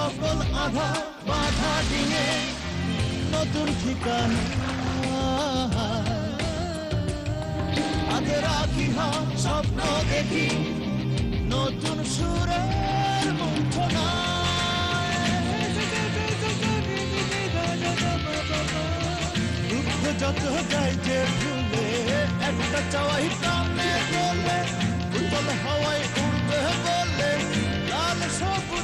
সকল আধা বাধা ডিঙে নতুন ঠিকানা আগে রাখি স্বপ্ন দেখি নতুন সুরের মন্থনা দুঃখ যত যাই যে ভুলে একটা চাওয়াই প্রাণে বলে উত্তল হাওয়ায় উড়বে বলে লাল সব